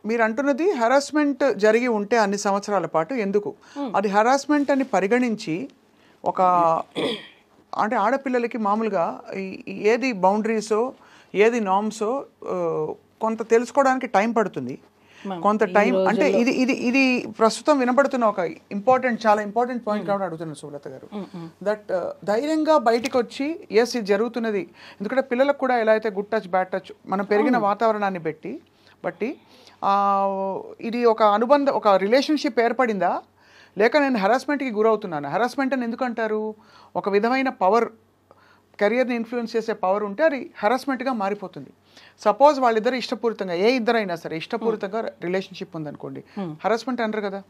మీరు అంటున్నది హెరాస్మెంట్ జరిగి ఉంటే అన్ని సంవత్సరాల పాటు ఎందుకు అది హెరాస్మెంట్ అని పరిగణించి ఒక అంటే ఆడపిల్లలకి మామూలుగా ఏది బౌండరీసో ఏది నార్మ్సో కొంత తెలుసుకోవడానికి టైం పడుతుంది కొంత టైం అంటే ఇది ఇది ఇది ప్రస్తుతం వినబడుతున్న ఒక చాలా ఇంపార్టెంట్ పాయింట్ కాబట్టి అడుగుతున్నాను సులత గారు దట్ ధైర్యంగా బయటికి వచ్చి ఎస్ ఇది జరుగుతున్నది ఎందుకంటే పిల్లలకు కూడా ఎలా అయితే గుడ్ టచ్ బ్యాడ్ టచ్ మనం పెరిగిన వాతావరణాన్ని బట్టి ఇది ఒక అనుబంధం ఒక రిలేషన్షిప్ ఏర్పడిందా లేక నేను హెరాస్మెంట్కి గురవుతున్నాను హెరాస్మెంట్ అని ఎందుకు అంటారు ఒక విధమైన పవర్ కెరియర్ని ఇన్ఫ్లుయెన్స్ చేసే పవర్ ఉంటే అది హెరాస్మెంట్గా మారిపోతుంది సపోజ్ వాళ్ళిద్దరు ఇష్టపూరితంగా ఏ ఇద్దరైనా సరే ఇష్టపూరితంగా రిలేషన్షిప్ ఉందనుకోండి హెరాస్మెంట్ అనరు కదా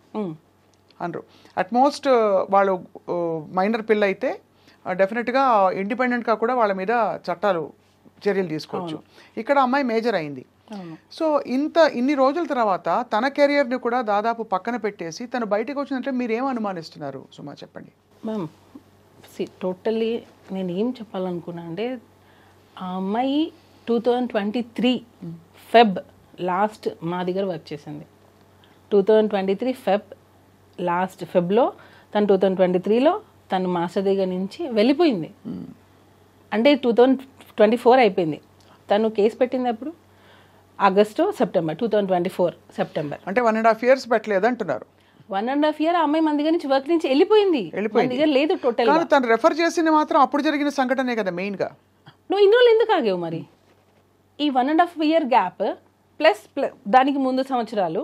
అనరు అట్మోస్ట్ వాళ్ళు మైనర్ పిల్ల అయితే డెఫినెట్గా ఇండిపెండెంట్గా కూడా వాళ్ళ మీద చర్యలు తీసుకోవచ్చు ఇక్కడ అమ్మాయి మేజర్ అయింది సో ఇన్ని రోజుల తర్వాత తన కెరియర్ని కూడా దాదాపు పక్కన పెట్టేసి తను బయటకు వచ్చినట్లే మీరు ఏం అనుమానిస్తున్నారు సుమా చెప్పండి మ్యామ్ టోటల్లీ నేను ఏం చెప్పాలనుకున్నా అంటే ఆ అమ్మాయి 2023 ఫెబ్ లాస్ట్ మా దగ్గర వర్క్ చేసింది 2023 ఫెబ్లో తను 2023లో తను మాస్టర్ దగ్గర నుంచి వెళ్ళిపోయింది అంటే 2024 అయిపోయింది తను కేసు పెట్టింది అప్పుడు ఆగస్టు సెప్టెంబర్ 2024 సెప్టెంబర్ అంటే 1.5 years పెట్టలేదు అంటున్నారు 1.5 year అమ్మాయి మన దగ్గర నుంచి వర్క్ నుంచి వెళ్ళిపోయింది దగ్గర లేదు టోటల్ తను రెఫర్ చేసింది మాత్రం అప్పుడు జరిగిన సంఘటనే కదా మెయిన్గా నువ్వు ఇన్ని రోజులు ఎందుకు ఆగేవు మరి ఈ 1.5 year గ్యాప్ ప్లస్ దానికి ముందు సంవత్సరాలు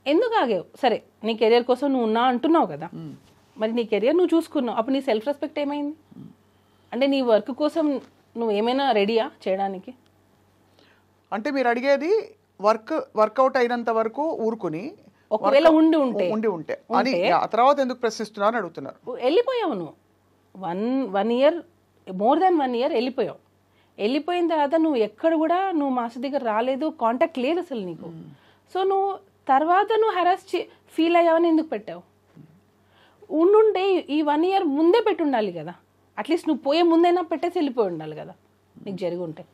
ఎందుకు ఆగేవు సరే నీ కెరియర్ కోసం నువ్వు ఉన్నా అంటున్నావు కదా మరి నీ కెరియర్ నువ్వు చూసుకున్నావు అప్పుడు నీ సెల్ఫ్ రెస్పెక్ట్ ఏమైంది అంటే నీ వర్క్ కోసం నువ్వు ఏమైనా రెడీయా చేయడానికి అంటే మీరు అడిగేది వర్కౌట్ అయినంత వరకు ఊరుకుని ఒకవేళ ఉండి ఉంటే అని ఆ తర్వాత ఎందుకు ప్రశ్నిస్తున్నారు అని అడుగుతున్నారు వెళ్ళిపోయావు నువ్వు 1 year మోర్ దాన్ 1 year వెళ్ళిపోయిన తర్వాత నువ్వు ఎక్కడ కూడా నువ్వు మాస్టర్ దగ్గర రాలేదు కాంటాక్ట్ లేదు అసలు నీకు సో నువ్వు తర్వాత నువ్వు హెరాస్ ఫీల్ అయ్యావని ఎందుకు పెట్టావు ఉండుంటే ఈ 1 year ముందే పెట్టి ఉండాలి కదా అట్లీస్ట్ నువ్వు పోయే ముందైనా పెట్టేసి వెళ్ళిపోయి ఉండాలి కదా నీకు జరిగి ఉంటే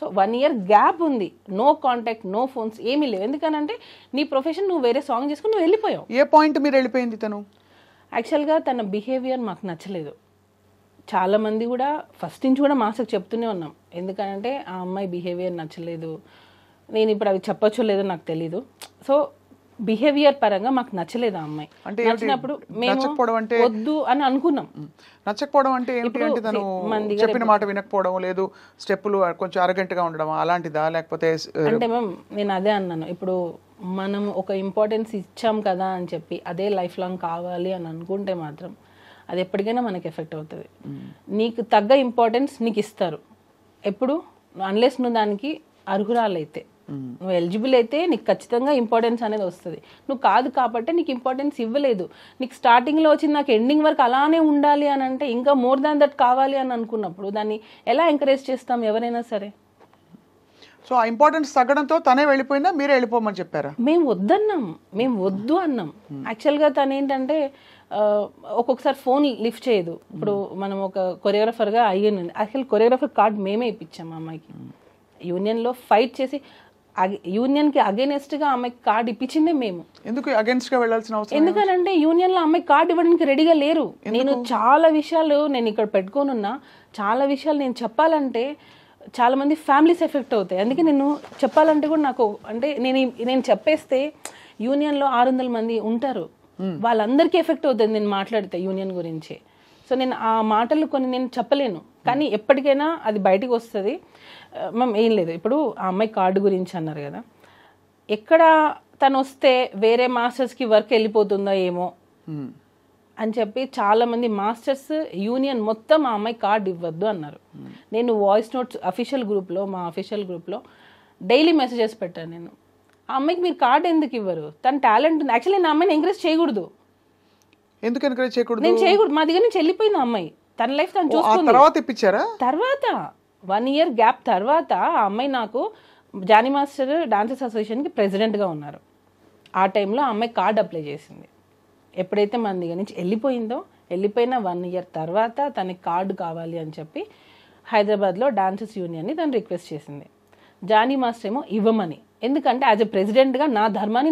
సో 1 year గ్యాప్ ఉంది నో కాంటాక్ట్ నో ఫోన్స్ ఏమీ లేవు ఎందుకనంటే నీ ప్రొఫెషన్ నువ్వు వేరే సాంగ్ చేసుకుని నువ్వు వెళ్ళిపోయావు ఏ పాయింట్ మీరు వెళ్ళిపోయింది తను యాక్చువల్గా తన బిహేవియర్ మాకు నచ్చలేదు చాలామంది కూడా ఫస్ట్ నుంచి కూడా మాస్టర్కి చెప్తూనే ఉన్నాం ఎందుకంటే ఆ అమ్మాయి బిహేవియర్ నచ్చలేదు నేను ఇప్పుడు అవి చెప్పచ్చో లేదో నాకు తెలీదు సో బిహేవియర్ పరంగా మాకు నచ్చలేదు ఆ అమ్మాయి నచ్చినప్పుడు మేము వద్దు అని అనుకున్నాం నచ్చకపోవడం అంటే ఏంటి అంటే తను చెప్పిన మాట వినకపోవడం లేదు స్టెప్పులు కొంచెం అరగంటగా ఉండడం అలాంటిదా లేకపోతే అంటే మ్యామ్ నేను అదే అన్నాను ఇప్పుడు మనం ఒక ఇంపార్టెన్స్ ఇచ్చాం కదా అని చెప్పి అదే లైఫ్ లాంగ్ కావాలి అని అనుకుంటే మాత్రం అది ఎప్పటికైనా మనకి ఎఫెక్ట్ అవుతుంది నీకు తగ్గ ఇంపార్టెన్స్ నీకు ఇస్తారు ఎప్పుడు అన్లెస్ నువ్వు దానికి అర్హురాలైతే నువ్వు ఎలిజిబుల్ అయితే నీకు ఖచ్చితంగా ఇంపార్టెన్స్ అనేది వస్తుంది నువ్వు కాదు కాబట్టి నీకు ఇంపార్టెన్స్ ఇవ్వలేదు నీకు స్టార్టింగ్లో వచ్చి నాకు ఎండింగ్ వరకు అలానే ఉండాలి అని అంటే ఇంకా మోర్ దాన్ దట్ కావాలి అని అనుకున్నప్పుడు దాన్ని ఎలా ఎంకరేజ్ చేస్తాం ఎవరైనా సరే సో ఆ ఇంపార్టెన్స్ తగ్గడంతో తనే వెళ్ళిపోయిందా మీరే వెళ్ళిపోమని చెప్పారా మేము వద్దు అన్నాం యాక్చువల్గా తను ఏంటంటే ఒక్కొక్కసారి ఫోన్ లిఫ్ట్ చేయదు ఇప్పుడు మనం ఒక కొరియోగ్రాఫర్గా అయ్యింది యాక్చువల్ కొరియోగ్రాఫర్ కార్డ్ మేమే ఇప్పించాం అమ్మాయికి యూనియన్లో ఫైట్ చేసి యూనియన్కి అగేనెస్ట్గా అమ్మాయికి కార్డు ఇప్పించిందే మేము ఎందుకు అగేన్స్ట్గా వెళ్ళాల్సిన అవసరం ఎందుకనంటే యూనియన్లో అమ్మాయి కార్డు ఇవ్వడానికి రెడీగా లేరు నేను చాలా విషయాలు నేను ఇక్కడ పెట్టుకోనున్నా చాలా విషయాలు నేను చెప్పాలంటే చాలా మంది ఫ్యామిలీస్ ఎఫెక్ట్ అవుతాయి అందుకే నేను చెప్పాలంటే కూడా నాకు అంటే నేను చెప్పేస్తే యూనియన్లో 600 మంది ఉంటారు వాళ్ళందరికీ ఎఫెక్ట్ అవుతుంది నేను మాట్లాడితే యూనియన్ గురించి సో నేను ఆ మాటలు కొన్ని నేను చెప్పలేను కానీ ఎప్పటికైనా అది బయటకు వస్తుంది మ్యామ్ ఏం లేదు ఇప్పుడు ఆ అమ్మాయి కార్డు గురించి అన్నారు కదా ఎక్కడ తను వస్తే వేరే మాస్టర్స్కి వర్క్ వెళ్ళిపోతుందో ఏమో అని చెప్పి చాలామంది మాస్టర్స్ యూనియన్ మొత్తం ఆ అమ్మాయి కార్డు ఇవ్వద్దు అన్నారు నేను వాయిస్ నోట్స్ మా అఫీషియల్ గ్రూప్లో డైలీ మెసేజెస్ పెట్టాను నేను ఆ అమ్మాయికి మీరు కార్డు ఎందుకు ఇవ్వరు తన టాలెంట్ ఉంది యాక్చువల్లీ నేను అమ్మాయిని ఎంకరేజ్ చేయకూడదు ఎందుకు ఎంకరేజ్ చేయకూడదు నేను చేయకూడదు మా దగ్గర నుంచి వెళ్ళిపోయింది అమ్మాయి తన లైఫ్ తను చూసుకుంది తర్వాత 1 year గ్యాప్ తర్వాత ఆ అమ్మాయి నాకు జానీ మాస్టర్ డాన్సర్స్ అసోసియేషన్కి ప్రెసిడెంట్గా ఉన్నారు ఆ టైంలో ఆ అమ్మాయి కార్డు అప్లై చేసింది ఎప్పుడైతే మన దగ్గర నుంచి వెళ్ళిపోయిన 1 year తర్వాత తనకి కార్డు కావాలి అని చెప్పి హైదరాబాద్లో డాన్సర్స్ యూనియన్ని తను రిక్వెస్ట్ చేసింది జానీ మాస్టర్ ఏమో ఇవ్వమని ఎందుకంటే యాజ్ ఎ ప్రెసిడెంట్గా నా ధర్మాన్ని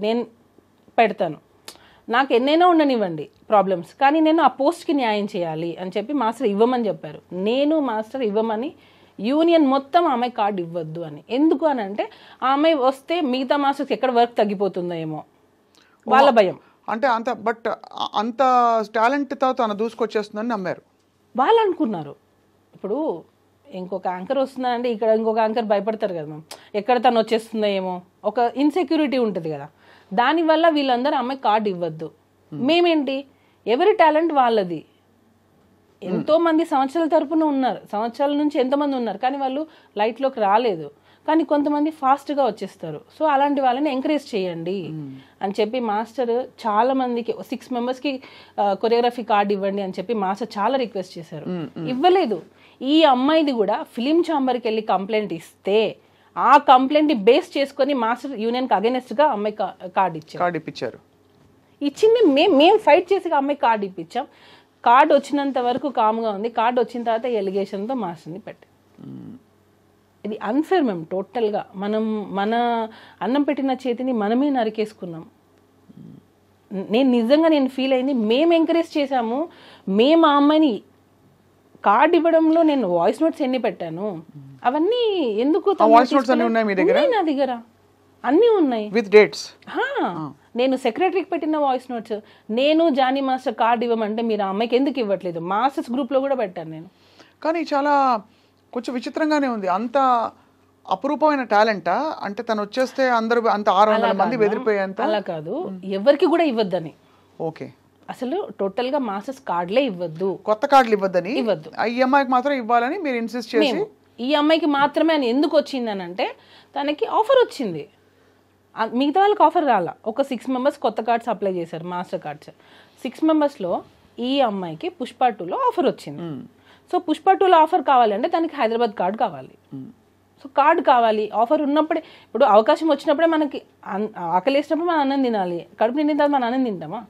నేను పెడతాను. నాకు ఎన్నైనా ఉండనివ్వండి ప్రాబ్లమ్స్, కానీ నేను ఆ పోస్ట్కి న్యాయం చేయాలి అని చెప్పి మాస్టర్ ఇవ్వమని చెప్పారు. నేను మాస్టర్ ఇవ్వమని యూనియన్ మొత్తం ఆమె కార్డు ఇవ్వద్దు అని. ఎందుకు అని అంటే ఆమె వస్తే మిగతా మాస్టర్స్కి ఎక్కడ వర్క్ తగ్గిపోతుందో ఏమో వాళ్ళ భయం. అంటే అంత టాలెంట్తో తను దూసుకొచ్చేస్తుందని నమ్మారు వాళ్ళు అనుకున్నారు. ఇప్పుడు ఇంకొక యాంకర్ వస్తుందంటే ఇక్కడ ఇంకొక యాంకర్ భయపడతారు కదా మ్యామ్, ఎక్కడ తను వచ్చేస్తుందో ఏమో, ఒక ఇన్సెక్యూరిటీ ఉంటుంది కదా. దానివల్ల వీళ్ళందరూ అమ్మాయి కార్డు ఇవ్వద్దు. మేమేంటి, ఎవరి టాలెంట్ వాళ్ళది. ఎంతోమంది సంవత్సరాల తరపున ఉన్నారు, సంవత్సరాల నుంచి ఎంతమంది ఉన్నారు, కానీ వాళ్ళు లైట్లోకి రాలేదు. కానీ కొంతమంది ఫాస్ట్గా వచ్చేస్తారు. సో అలాంటి వాళ్ళని ఎంకరేజ్ చేయండి అని చెప్పి మాస్టర్ చాలా మందికి 6 మెంబర్స్కి కొరియోగ్రఫీ కార్డు ఇవ్వండి అని చెప్పి మాస్టర్ చాలా రిక్వెస్ట్ చేశారు. ఇవ్వలేదు. ఈ అమ్మాయిది కూడా ఫిలిం ఛాంబర్కి వెళ్ళి కంప్లైంట్ ఇస్తే ఆ కంప్లైంట్ బేస్ చేసుకొని మాస్టర్ యూనియన్కి అగెనెస్ట్గా అమ్మాయి కార్డు ఇప్పించారు. ఇచ్చింది మేము ఫైట్ చేసి అమ్మాయి కార్డు ఇప్పించాం. కార్డు వచ్చినంత వరకు కామ్గా ఉంది. కార్డు వచ్చిన తర్వాత ఎలిగేషన్తో మాస్టర్ని పెట్టి, ఇది అన్ఫేర్ మ్యామ్. టోటల్గా మన అన్నం పెట్టిన చేతిని మనమే నరికేసుకున్నాం. నేను ఫీల్ అయింది. మేము ఎంకరేజ్ చేశాము. మేము ఆ అమ్మాయిని కార్డు ఇవ్వడంలో నేను వాయిస్ నోట్స్ ఎన్ని పెట్టాను అవన్నీ ఎందుకు నా దగ్గర అన్నీ ఉన్నాయి విత్ డేట్స్. నేను సెక్రటరీకి పెట్టిన వాయిస్ నోట్స్, నేను జానీ మాస్టర్ కార్డు ఇవ్వమంటే మీరు ఆ అమ్మాయికి ఎందుకు ఇవ్వట్లేదు, మాస్టర్స్ గ్రూప్లో కూడా పెట్టాను నేను. కానీ చాలా కొంచెం విచిత్రంగానే ఉంది. అంత అపురూపమైన టాలెంటా? అంటే తను వచ్చేస్తే అందరూ అంత 600 మంది బెదిరిపోయేంత? అలా కాదు, ఎవరికి కూడా ఇవ్వద్దని. ఓకే, అసలు టోటల్ గా మాస్టర్స్ కార్డులే ఇవ్వద్దు, కొత్త కార్డులు ఇవ్వద్దని. ఈ అమ్మాయికి మాత్రం ఇవ్వాలని మీరు ఇన్సిస్ట్ చేసి, ఈ అమ్మాయికి మాత్రమే అని ఎందుకు వచ్చిందని అంటే తనకి ఆఫర్ వచ్చింది, మిగతా వాళ్ళకి ఆఫర్ రాలా. ఒక 6 మెంబర్స్ కొత్త కార్డ్స్ అప్లై చేశారు, మాస్టర్ కార్డ్స్. 6 మెంబర్స్లో ఈ అమ్మాయికి పుష్ప 2లో ఆఫర్ వచ్చింది. సో పుష్ప 2లో ఆఫర్ కావాలంటే తనకి హైదరాబాద్ కార్డు కావాలి. సో కార్డు కావాలి, ఆఫర్ ఉన్నప్పుడే. ఇప్పుడు అవకాశం వచ్చినప్పుడే మనకి ఆకలి వేసినప్పుడు మనం అన్నం తినాలి, కడుపు నిండిన తర్వాత మనం అన్నం తింటామా?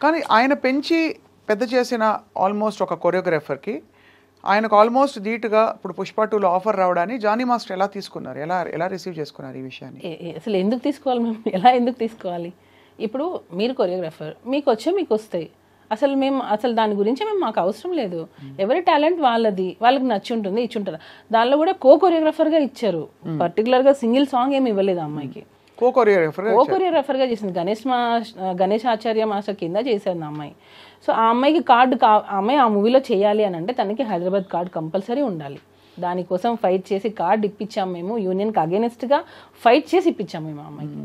కానీ ఆయన పెంచి పెద్ద చేసిన ఆల్మోస్ట్ ఒక కొరియోగ్రాఫర్కి ఆయనకు ఆల్మోస్ట్ ధీటుగా ఇప్పుడు పుష్ప 2లో ఆఫర్ రావడాన్ని జానీ మాస్టర్ ఎలా తీసుకున్నారు, ఎలా రిసీవ్ చేసుకున్నారు ఈ విషయాన్ని? అసలు ఎందుకు తీసుకోవాలి మేము, ఎలా ఎందుకు తీసుకోవాలి? ఇప్పుడు మీరు కొరియోగ్రాఫర్, మీకు వస్తాయి. అసలు దాని గురించి మాకు అవసరం లేదు. ఎవరి టాలెంట్ వాళ్ళది, వాళ్ళకి నచ్చి ఉంటుంది, ఇచ్చి ఉంటారు. దానిలో కూడా కొరియోగ్రాఫర్గా ఇచ్చారు. పర్టికులర్గా సింగిల్ సాంగ్ ఏమి ఇవ్వలేదు అమ్మాయికి. కొరియోగ్రాఫర్గా చేసింది. గణేష్ ఆచార్య మాస్టర్ కింద చేశారు అమ్మాయి. సో ఆ అమ్మాయికి కార్డు అమ్మాయి ఆ మూవీలో చేయాలి అని అంటే తనకి హైదరాబాద్ కార్డు కంపల్సరీ ఉండాలి. దానికోసం ఫైట్ చేసి కార్డు ఇప్పించాము మేము. యూనియన్కి అగేనెస్ట్గా ఫైట్ చేసి ఇప్పించాము మేము ఆ అమ్మాయికి.